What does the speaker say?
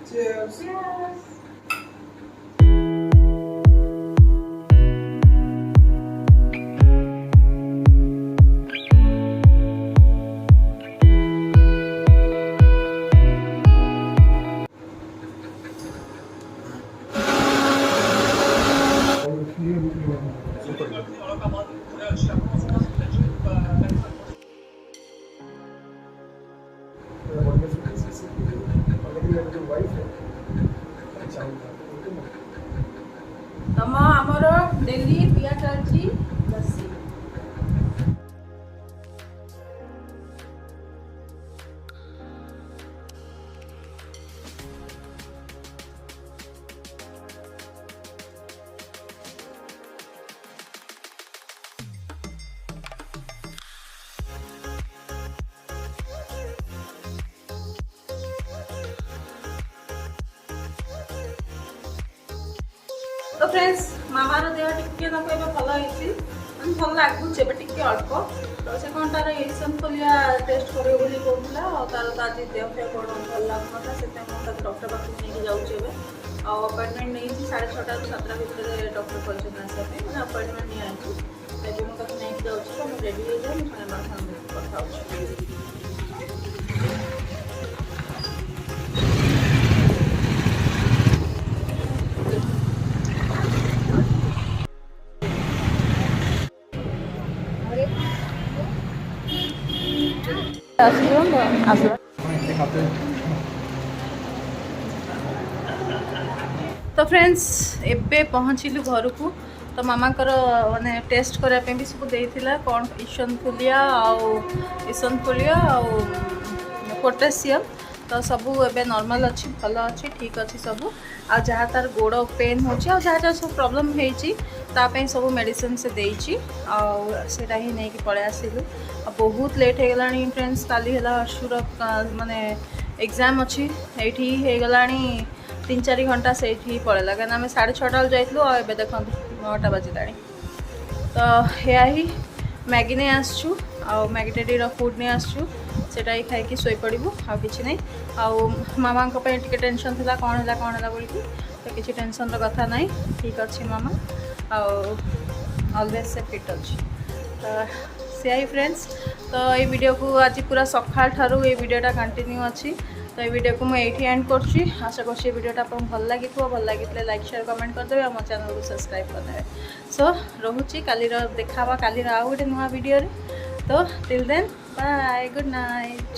Cheers. Yes. तम आमर daily पिया चलची लस्सी तो फ्रेंड्स मामार देह टिके ना कहबे भल होइछि भल लागुचे बट टिके अल्प तो से कोन तार इसनफुलिया टेस्ट करे बोली कहला तार आज देह पे कोन भल लागुता से डॉक्टर पास नहीं जाउछे बे अपॉइंटमेंट नहीं 6:30 ରୁ 7ଟା ଭିତରେ डॉक्टर कहछन आसे पे मैं अपॉइंटमेंट नहीं आइछु तो मैं कत नहीं जाउछि तो मैं रेडी हो जाए मैं मां सामने କଥା होछि तो फ्रेंड्स एबे पहुँचलु घर को तो मामा माने टेस्ट करने भी सब देता कौन इसनफुलिया आउ पोटेशियम तो सबू एबे नॉर्मल अच्छी भल अच्छी ठीक अच्छी सबू आ जहाँ तार गोड़ पेन हो जहाँ सब प्रॉब्लम होती सब मेडिसिन से देसी आटा ही नहीं पलि आसलु बहुत लेट हो गला फ्रेंड्स काली है अर्शुर माने एग्जाम अच्छी ये गला 3-4 घंटा से पड़ेगा कहीं आम 6:30 जाइलु ए देख 9टा बजला तो यह ही मैगी नहीं आसचु मैगी टेडी फुड नहीं आसचु सेटा ही खाई शोपड़ू आ कि नहीं आउ मामा टे टेंशन था कौन है बोल तो किसी टेंशन कथा ना ठीक अच्छे मामा ऑलवेज से फिट अच्छी तो से ही फ्रेंड्स तो ये वीडियो को आज पूरा सकाल ठारू ये वीडियोटा कंटिन्यू अच्छी तो ये वीडियो को मुझे एंड करुँची आशा कर वीडियोटा आपको भल लगे लाइक शेयर कमेंट करदे आम चैनल को सब्सक्राइब करदे सो रोची काली देखा काली आउ गोटे नुआ वीडियो तो till then bye good night.